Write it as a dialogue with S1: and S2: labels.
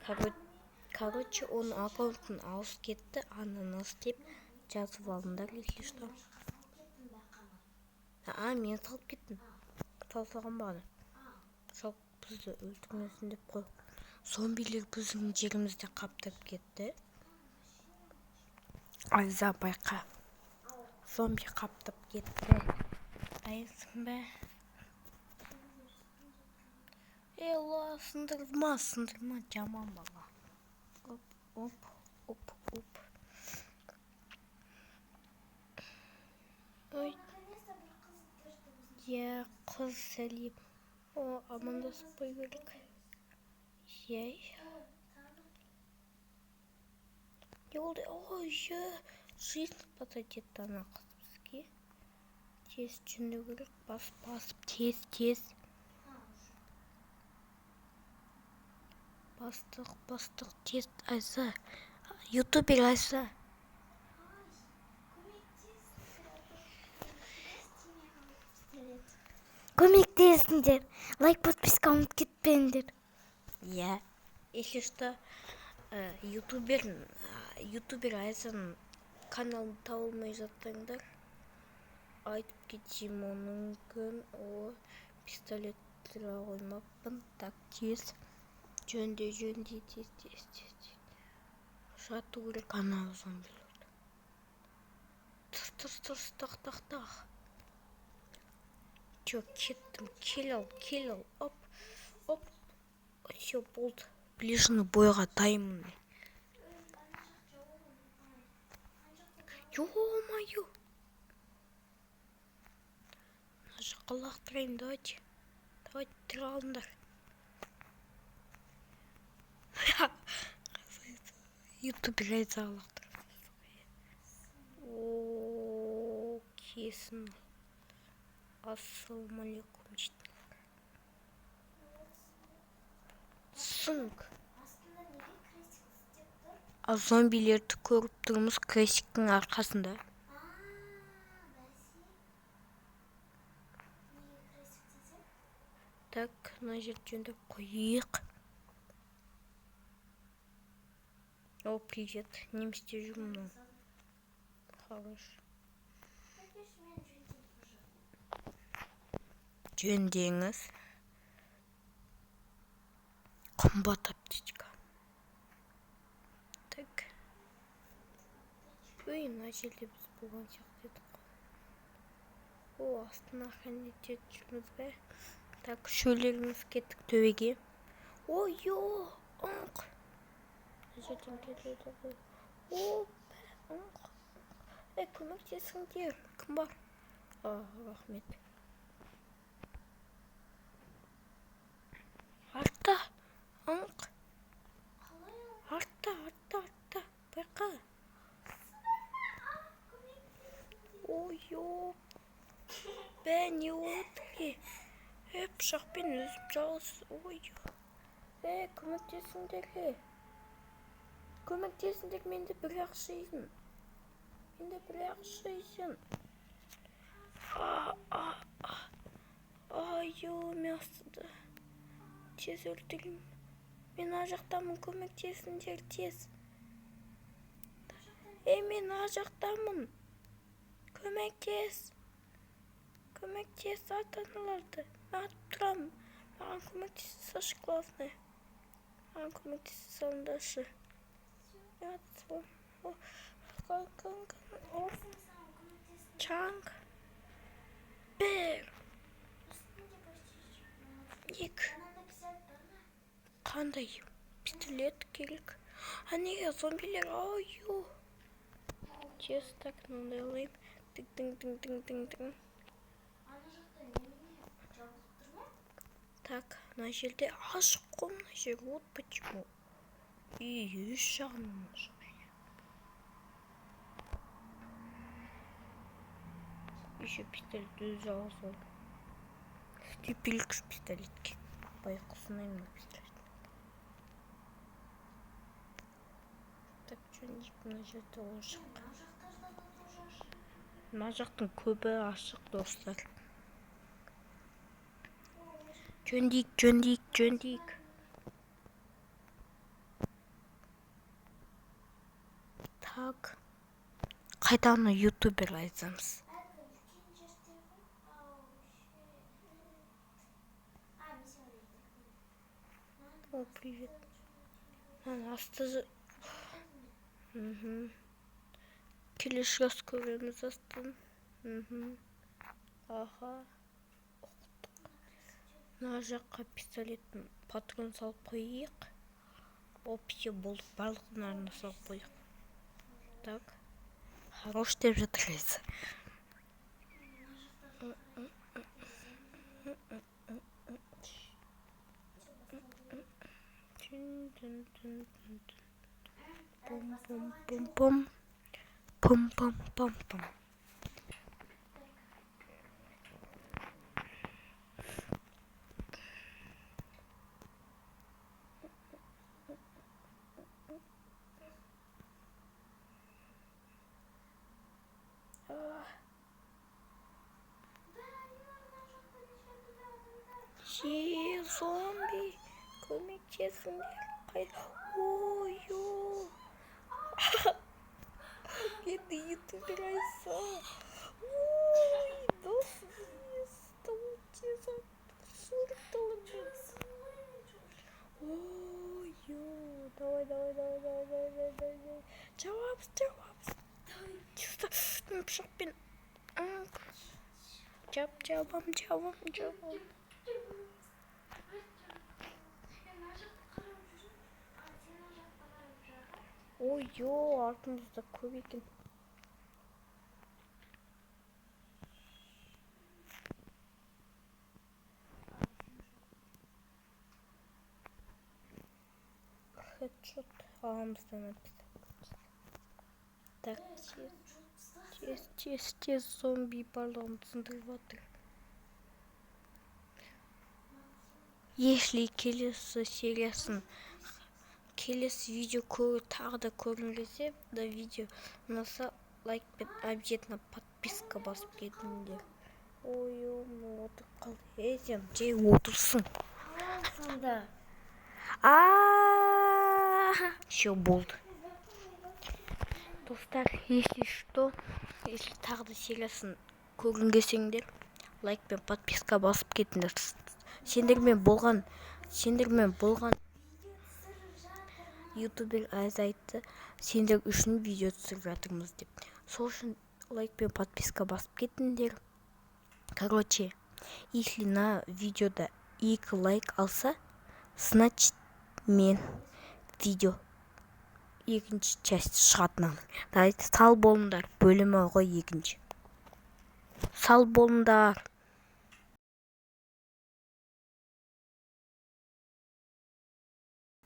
S1: Короче, оның аккаунтын ауысып кетті, ананас деп жазып алыңдар, если что. Мен салып кеттім. Салсаған баны. Жоқ, бізді өлтірмесін деп қой. Зомбилер біздің жерімізде қаптап кетті. Айза, байқа. Зомби қаптап кетті. Дайынсың ба? Ела, сындырма, жаман бала. Оп. Ой. Я қыз сәлем. Амандасып қой керек. Ей. Ой, жизнь спасает ана қыз бізге. Тез жүну керек, басып, тез. Бастық, тез, Айса. Ютубер Айса. Көмектесіңдер. Лайк, подписка ұмытып кетпеңдер. Я. Если что, ютубер Айсаның каналын табылмай жатсаңдар, айтып кетейін, оның мүмкін пистолет тұра қоймаппын. Так, тез. Жөнде, тез. Жату керек анау зомбилерді. Тұрс, тақ. Чё, кеттім, кел ал, оп. Все, болды. Ближний бойға дайынмын. Ё-моё! Мына жаққа лақтырайын, давайте, тұра алыңдар. Ютубер Айзаға лақтырайын. Кесін. Ассалаумалейкум. Сынк. Зомбилерді көріп тұрмыз крестиктің арқасында. Так, мына жерді жөндеп қойық. Привет. Немісте жүрмін. Хорош. Жөндеңіз. Қымбат аптечка. Так. Мына жерде біз болған сияқты едік. Астына охранять жүрміз бе? Так, шөлеріміз кеттік төбеге. Ой-ё, аңқ. Жерден келеді ғой. Аңқ. Көмектесіңдер. Кім бар? Рахмет. Артта. Аңқ. Артта. Байқа. Ой-ё. Не отке. Пышақпен өзім жалғыз. Ой-ё. Көмектесіңдер. Менде бір-ақ жейсін. Ай-ё, мясыды. Тез өлтірейін. Мен ажақтамын, көмектесіңдер, тез. Мен ажақтамын. Көмектес, ата-аналарды. Мен тұрамын. Маған көмектесіңші, главное. Маған көмектесіңші. Чанг. Бір. Екі. Қандай? Пистолет керек. Неге зомбилер? Ой-ё. Тез так нандайлайым. Тың. Так, мына жерде ашық қой, мына жер. Вот почему. Үш жағынан ашық. Еще пистолет өзі алғыз ол. Тепелікіш пистолетке. Байқұсынайым на пистолет. Так, жөндейік мына жерде ашық. Мына жақтың көбі ашық, достар. Жөндейік. Так. Қайдан ютубер айтамыз. О, привет. Асты. Келесі жас көреміз астын. Аха. Мына жаққа пистолеттің патрон салып қойайық. Опция болды. Барлығын салып қойық. Так. Хорош деп жатырыз. Пум-пум-пум-пум. Пум-пум-пум-пум. Зомби, көмектесіңдер. Ой-ой. Бедный ютубер Айса. Ой, досыз. Ой-ой. Давай. Жауап. Пышақпен. Жабам. Ой-ой, артымызда көп екен. Хедшот ағамыздан написано. Так, тез зомби барлығын сындырып отыр. Если келесі видео тағы да көріңізсе, да видео ұнаса, лайк пен обязательно подписка басып кетіңдер. Ой, отырып қалды. Сен жай отырсың. Сонда. Все болды. Достар, если тағы да сериясын көріңгесеңдер, лайк пен подписка басып кетіңдер. Сендермен болған ютубер Айза айтты, сендер үшін видео түсіріп жатырмыз деп. Сол үшін лайк пен подписка басып кетіңдер. Короче, если на видеода 2 лайк алса, значит мен видео екінші часть шығатынамын. Сал болыңдар, бөлімі ғой екінші. Сал болыңдар.